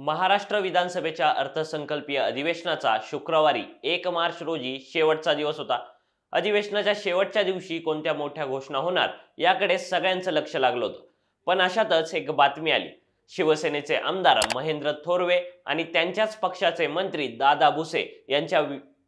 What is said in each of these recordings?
महाराष्ट्र विधानसभेच्या अर्थसंकल्पीय अधिवेशनाचा शुक्रवारी 1 मार्च रोजी शेवटचा दिवस होता। अधिवेशनाच्या शेवटच्या दिवशी कोणत्या मोठ्या घोषणा होणार याकडे सगळ्यांचं लक्ष लागलं होतं। पण अशातच एक बातमी आली। शिवसेनेचे आमदार महेंद्र थोरवे आणि त्यांच्याच पक्षाचे मंत्री दादा भुसे यांच्या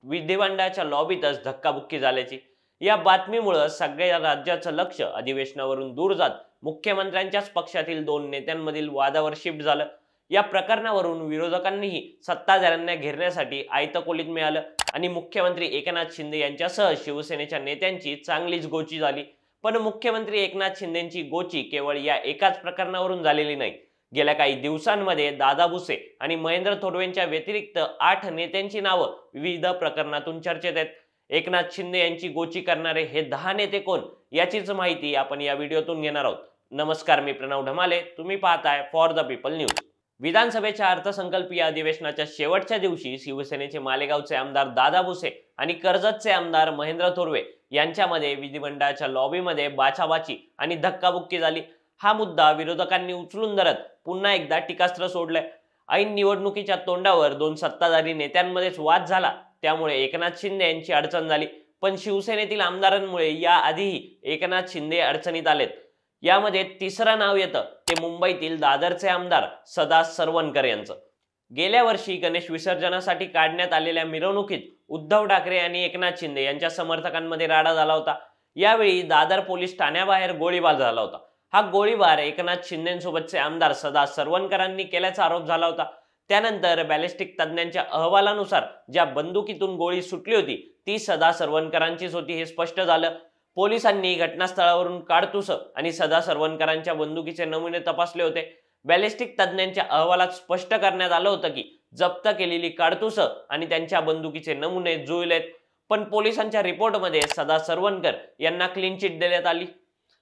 विधिमंडळाच्या लॉबीतच धक्काबुक्की झाल्याची। या बातमीमुळे सगळ्या राज्याचं लक्ष अधिवेशनावरून दूर जात मुख्यमंत्र्यांच्याच पक्षातील दोन नेत्यांमधील वादावर शिफ्ट झालं। या प्रकरणावरून विरोधकांनीही सत्ताधाऱ्यांना घेरण्यासाठी आयतं मिळालं आणि मुख्यमंत्री एकनाथ शिंदे यांच्यासह शिवसेनेच्या नेत्यांची चांगलीच गोची झाली। पण मुख्यमंत्री एकनाथ शिंदेंची गोची केवळ या एकाच प्रकरणावरून झालेली नाही। गेल्या काही दिवसांमध्ये दादा भुसे आणि महेंद्र थोरवेंच्या व्यतिरिक्त 8 नेत्यांची नावं विविध प्रकरणातून चर्चेत आहेत। एकनाथ शिंदे यांची गोची करणारे हे 10 नेते कोण याचीच माहिती आपण या व्हिडिओतून घेणार आहोत। नमस्कार, मी प्रणव ढमाले, तुम्ही पाहताय फॉर द पीपल न्यूज। विधानसभेच्या अर्थसंकल्पीय अधिवेशनाच्या शेवटच्या दिवशी शिवसेनेचे मालेगावचे आमदार दादा भुसे आणि कर्जतचे आमदार महेंद्र थोरवे यांच्यामध्ये विधिमंडळाच्या लॉबीमध्ये बाचाबाची आणि धक्काबुक्की झाली। हा मुद्दा विरोधकांनी उचलून धरत पुन्हा एकदा टीकास्त्र सोडलंय। ऐन निवडणुकीच्या तोंडावर दोन सत्ताधारी नेत्यांमध्येच वाद झाला, त्यामुळे एकनाथ शिंदे यांची अडचण झाली। पण शिवसेनेतील आमदारांमुळे याआधीही एकनाथ शिंदे अडचणीत आलेत। यामध्ये तिसरं नाव येतं ते मुंबईतील दादरचे आमदार सदा सरवणकर यांचं। गेल्या वर्षी गणेश विसर्जनासाठी काढण्यात आलेल्या मिरवणुकीत उद्धव ठाकरे आणि एकनाथ शिंदे यांच्या समर्थकांमध्ये राडा झाला होता। यावेळी दादर पोलीस ठाण्याबाहेर गोळीबार झाला होता। हा गोळीबार एकनाथ शिंदेंसोबतचे आमदार सदा सरवणकरांनी केल्याचा आरोप झाला होता। त्यानंतर बॅलिस्टिक तज्ञांच्या अहवालानुसार ज्या बंदुकीतून गोळी सुटली होती ती सदा सरवणकरांचीच होती हे स्पष्ट झालं। पोलिसांनी घटनास्थळावरून काडतुसं आणि सदा सरवणकरांच्या बंदुकीचे नमुने तपासले होते। बॅलिस्टिक तज्ञांच्या अहवालात स्पष्ट करण्यात आलं होतं की जप्त केलेली काडतुसं आणि त्यांच्या बंदुकीचे नमुने जुळलेत। पण पोलिसांच्या रिपोर्टमध्ये सदा सरवणकर यांना क्लीन चिट देण्यात आली।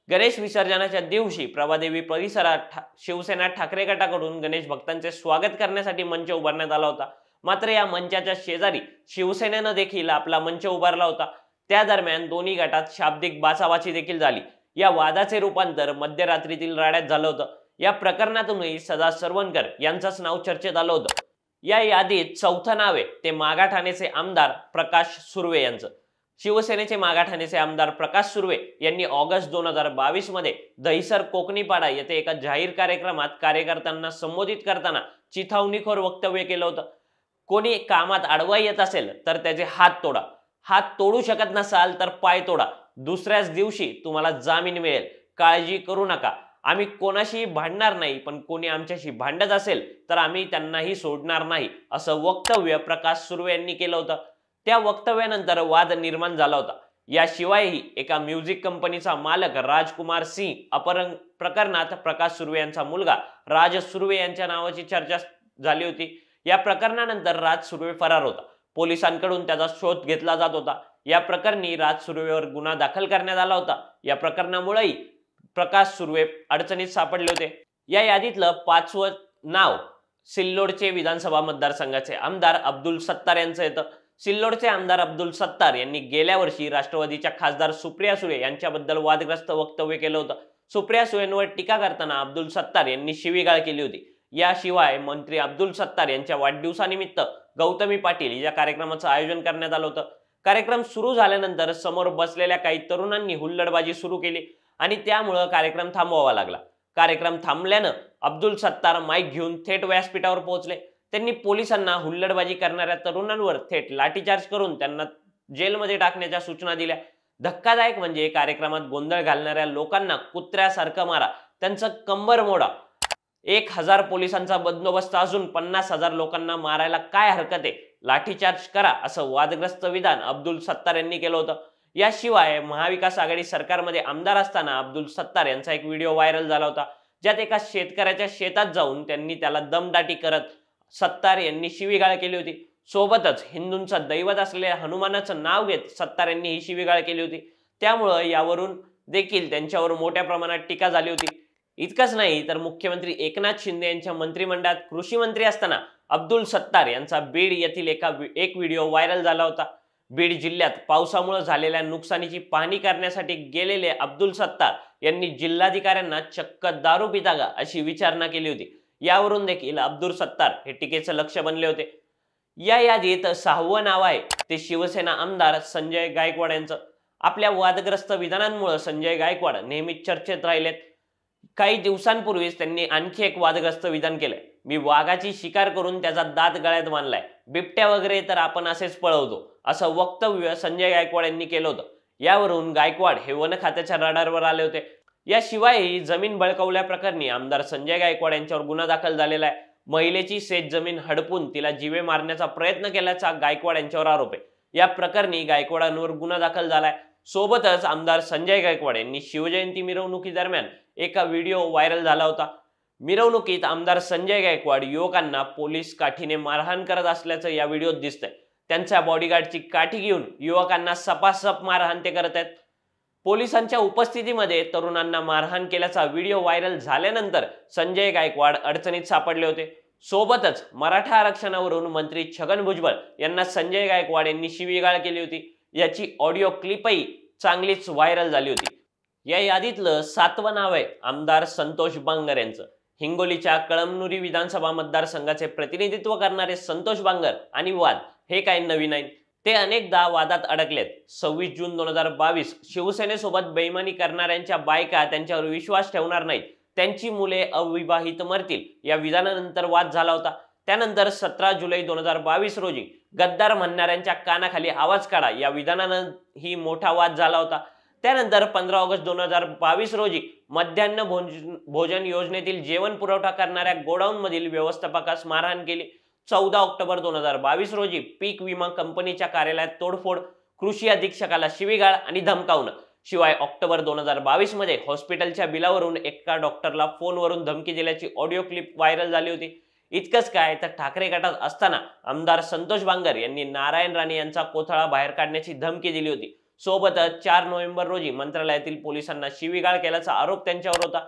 गणेश विसर्जनाच्या दिवशी प्रभादेवी परिसरात शिवसेना ठाकरे गटाकडून गणेश भक्तांचे स्वागत करण्यासाठी मंच उभारण्यात आला होता। मात्र या मंचाच्या शेजारी शिवसेनेनं देखील आपला मंच उभारला होता। त्या दरम्यान दोन्ही गटात शाब्दिक बाचाबाची देखील झाली। या वादाचे रूपांतर मध्यरात्रीतील राड्यात झालं होतं। या प्रकरणातूनही सदा सरवणकर यांचंच नाव चर्चेत आलं होतं। या यादीत चौथं नाव आहे ते मागाठाणेचे आमदार प्रकाश सुर्वे यांचं। शिवसेनेचे मागाठाणेचे आमदार प्रकाश सुर्वे यांनी ऑगस्ट 2022 मध्ये दहिसर कोकणीपाडा येथे एका जाहीर कार्यक्रमात कार्यकर्त्यांना संबोधित करताना चिथावणीखोर वक्तव्य केलं होतं। कोणी कामात अडवा येत असेल तर त्याचे हात तोडा, हात तोडू शकत नसाल तर पाय तोडा, दुसऱ्याच दिवशी तुम्हाला जामीन मिळेल, काळजी करू नका, आम्ही कोणाशी भांडणार नाही, पण कोणी आमच्याशी भांडत असेल तर आम्ही त्यांनाही सोडणार नाही, असं वक्तव्य प्रकाश सुर्वे यांनी केलं होतं। त्या वक्तव्यानंतर वाद निर्माण झाला होता। याशिवायही एका म्युझिक कंपनीचा मालक राजकुमार सिंह अपहरण प्रकरणात प्रकाश सुर्वे यांचा मुलगा राज सुर्वे यांच्या नावाची चर्चा झाली होती। या प्रकरणानंतर राज सुर्वे फरार होता। पोलिसांकडून त्याचा शोध घेतला जात होता। या प्रकरणी राज सुर्वेवर गुन्हा दाखल करण्यात आला होता। या प्रकरणामुळेही प्रकाश सुर्वे अडचणीत सापडले होते। या यादीतलं 5वं नाव सिल्लोडचे विधानसभा मतदारसंघाचे आमदार अब्दुल सत्तार यांचं येतं। सिल्लोडचे आमदार अब्दुल सत्तार यांनी गेल्या वर्षी राष्ट्रवादीच्या खासदार सुप्रिया सुळे यांच्याबद्दल वादग्रस्त वक्तव्य केलं होतं। सुप्रिया सुळेंवर टीका करताना अब्दुल सत्तार यांनी शिवीगाळ केली होती। याशिवाय मंत्री अब्दुल सत्तार यांच्या वाढदिवसानिमित्त गौतमी पाटील या कार्यक्रमाचं आयोजन करण्यात आलं होतं। कार्यक्रम सुरू झाल्यानंतर समोर बसलेल्या काही तरुणांनी हुल्लडबाजी सुरू केली आणि त्यामुळे कार्यक्रम थांबवावा लागला। कार्यक्रम थांबल्यानं अब्दुल सत्तार माईक घेऊन थेट व्यासपीठावर पोहोचले। त्यांनी पोलिसांना हुल्लडबाजी करणाऱ्या तरुणांवर थेट लाठीचार्ज करून त्यांना जेलमध्ये टाकण्याच्या सूचना दिल्या। धक्कादायक म्हणजे कार्यक्रमात गोंधळ घालणाऱ्या लोकांना कुत्र्यासारखं मारा, त्यांचं कंबर मोडा। 1000 पोलिसांचा बंदोबस्त असून 50,000 लोकांना मारायला काय हरकत आहे, लाठीचार्ज करा, असं वादग्रस्त विधान अब्दुल सत्तार यांनी केलं होतं। याशिवाय महाविकास आघाडी सरकारमध्ये आमदार असताना अब्दुल सत्तार यांचा एक व्हिडिओ व्हायरल झाला होता, ज्यात एका शेतकऱ्याच्या शेतात जाऊन त्यांनी त्याला दमदाटी करत सत्तार यांनी शिवीगाळ केली होती। सोबतच हिंदूंचं दैवत असलेल्या हनुमानाचं नाव घेत सत्तार यांनी ही शिवीगाळ केली होती। त्यामुळे यावरून देखील त्यांच्यावर मोठ्या प्रमाणात टीका झाली होती। इतकंच नाही तर मुख्यमंत्री एकनाथ शिंदे यांच्या मंत्रिमंडळात कृषी मंत्री असताना अब्दुल सत्तार यांचा बीड येथील एक व्हिडिओ व्हायरल झाला होता। बीड जिल्ह्यात पावसामुळे झालेल्या नुकसानीची पाहणी करण्यासाठी गेलेले अब्दुल सत्तार यांनी जिल्हाधिकाऱ्यांना चक्क दारू पिता का अशी विचारणा केली होती। यावरून देखील अब्दुल सत्तार हे टीकेचं लक्ष बनले होते. या यादीत 6वं नाव आहे ते शिवसेना आमदार संजय गायकवाड यांचं. आपल्या वादग्रस्त विधानांमुळे संजय गायकवाड नेहमीच चर्चेत राहिलेत. काही दिवसांपूर्वीच त्यांनी आणखी एक वादग्रस्त विधान केलंय. मी वाघाची शिकार करून त्याचा दात गळ्यात बांधलाय, बिबट्या वगैरे तर आपण असेच पळवतो, असं वक्तव्य संजय गायकवाड यांनी केलं होतं. यावरून गायकवाड हे वन खात्याच्या रडारवर आले होते. याशिवायही जमीन बळकावल्याप्रकरणी आमदार संजय गायकवाड यांच्यावर गुन्हा दाखल झालेला आहे. महिलेची शेत जमीन हडपून तिला जीवे मारण्याचा प्रयत्न केल्याचा गायकवाड यांच्यावर आरोप आहे. या प्रकरणी गायकवाडांवर गुन्हा दाखल झालाय. सोबतच आमदार संजय गायकवाड यांनी शिवजयंती मिरवणुकीदरम्यान एका व्हिडिओ व्हायरल झाला होता. मिरवणुकीत आमदार संजय गायकवाड युवकांना पोलीस काठीने मारहाण करत असल्याचं या व्हिडिओत दिसतंय. त्यांच्या बॉडीगार्डची काठी घेऊन युवकांना सपासप मारहाण ते करत आहेत. पोलिसांच्या उपस्थितीमध्ये तरुणांना मारहाण केल्याचा व्हिडिओ व्हायरल झाल्यानंतर संजय गायकवाड अडचणीत सापडले होते. सोबतच मराठा आरक्षणावरून मंत्री छगन भुजबळ यांना संजय गायकवाड यांनी शिवीगाळ केली होती. याची ऑडिओ क्लिपही चांगलीच व्हायरल झाली होती. या यादीतलं 7वं नाव आहे आमदार संतोष बांगर यांचं. हिंगोलीच्या कळमनुरी विधानसभा मतदारसंघाचे प्रतिनिधित्व करणारे संतोष बांगर आणि वाद हे काही नवीन नाही. ते अनेकदा वादात अडकलेत. 26 जून 2022 शिवसेनेसोबत बेईमानी करणाऱ्यांच्या बायका त्यांच्यावर विश्वास ठेवणार नाहीत, त्यांची मुले अविवाहित मरतील या विधानानंतर वाद झाला होता. त्यानंतर 17 जुलै 2022 रोजी गद्दार म्हणणाऱ्यांच्या कानाखाली आवाज काढा या विधानानं ही मोठा वाद झाला होता. त्यानंतर 15 ऑगस्ट 2022 रोजी मध्यान्ह भोजन योजनेतील जेवण पुरवठा करणाऱ्या गोडाऊन मधील व्यवस्थापकास मारहाण केली. 14 ऑक्टोबर 2022 रोजी पीक विमा कंपनीच्या कार्यालयात तोडफोड, कृषी अधीक्षकाला शिवीगाळ आणि धमकावणं. शिवाय ऑक्टोबर 2022 मध्ये हॉस्पिटलच्या बिलावरून एका डॉक्टरला फोनवरून धमकी दिल्याची ऑडिओ क्लिप व्हायरल झाली होती. इतकंच काय तर ठाकरे गटात असताना आमदार संतोष बांगर यांनी नारायण राणे यांचा कोथळा बाहेर काढण्याची धमकी दिली होती. सोबतच 4 नोव्हेंबर रोजी मंत्रालयातील पोलिसांना शिवीगाळ केल्याचा आरोप त्यांच्यावर होता.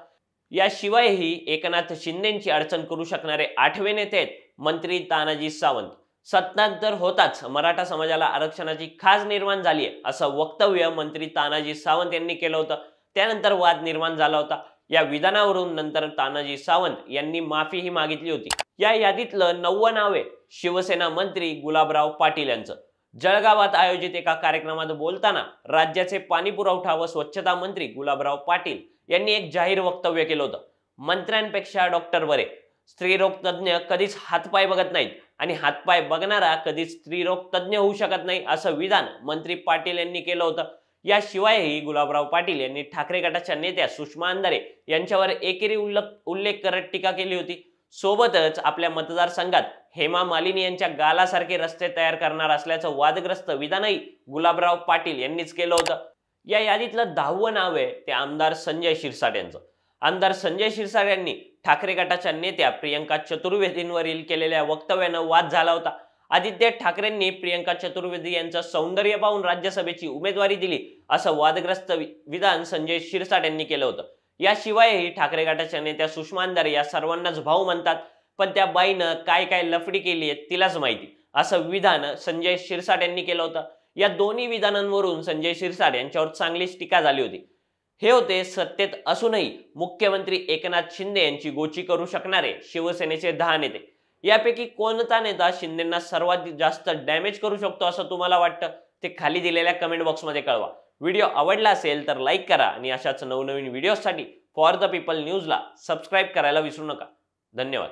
याशिवायही एकनाथ शिंदेची अडचण करू शकणारे 8वे नेते आहेत मंत्री तानाजी सावंत. सत्तांतर होताच मराठा समाजाला आरक्षणाची खाज निर्माण झाली आहे असं वक्तव्य मंत्री तानाजी सावंत यांनी केलं होतं. त्यानंतर वाद निर्माण झाला होता. या विधानावरून नंतर तानाजी सावंत यांनी माफीही मागितली होती. या यादीतलं 9वं नाव आहे शिवसेना मंत्री गुलाबराव पाटील यांचं. जळगावात आयोजित एका कार्यक्रमात बोलताना राज्याचे पाणी पुरवठा व स्वच्छता मंत्री गुलाबराव पाटील यांनी एक जाहीर वक्तव्य केलं होतं. मंत्र्यांपेक्षा डॉक्टर बरे. स्त्रीरोग तज्ज्ञ कधीच हातपाय बघत नाहीत आणि हातपाय बघणारा कधीच स्त्रीरोग तज्ज्ञ होऊ शकत नाही असं विधान मंत्री पाटील यांनी केलं होतं. याशिवायही गुलाबराव पाटील यांनी ठाकरे गटाच्या नेत्या सुषमा अंधारे यांच्यावर एकेरी उल्लेख करत टीका केली होती. सोबतच आपल्या मतदारसंघात हेमा मालिनी यांच्या गालासारखे रस्ते तयार करणार असल्याचं वादग्रस्त विधानही गुलाबराव पाटील यांनीच केलं होतं. या यादीतलं 10वं नाव आहे ते आमदार संजय शिरसाट यांचं. आमदार संजय शिरसाट यांनी ठाकरे गटाच्या नेत्या प्रियंका चतुर्वेदींवरील केलेल्या वक्तव्यानं वाद झाला होता. आदित्य ठाकरेंनी प्रियंका चतुर्वेदी यांचं सौंदर्य पाहून राज्यसभेची उमेदवारी दिली असं वादग्रस्त विधान संजय शिरसाट यांनी केलं होतं. याशिवायही ठाकरे गटाच्या नेत्या सुषमा अंधारे या सर्वांनाच भाऊ म्हणतात, पण त्या बाईनं काय काय लफडी केली आहे तिलाच माहिती असं विधान संजय शिरसाट यांनी केलं होतं. या दोन्ही विधानांवरून संजय शिरसाट यांच्यावर चांगलीच टीका झाली होती. हे होते सत्तेत असूनही मुख्यमंत्री एकनाथ शिंदे यांची गोची करू शकणारे शिवसेनेचे 10 नेते. यापैकी कोणता नेता शिंदेंना सर्वात जास्त डॅमेज करू शकतो असं तुम्हाला वाटतं ते खाली दिलेल्या कमेंट बॉक्समध्ये कळवा. व्हिडिओ आवडला असेल तर लाईक करा आणि अशाच नवनवीन व्हिडिओसाठी फॉर द पीपल न्यूजला सबस्क्राईब करायला विसरू नका. धन्यवाद.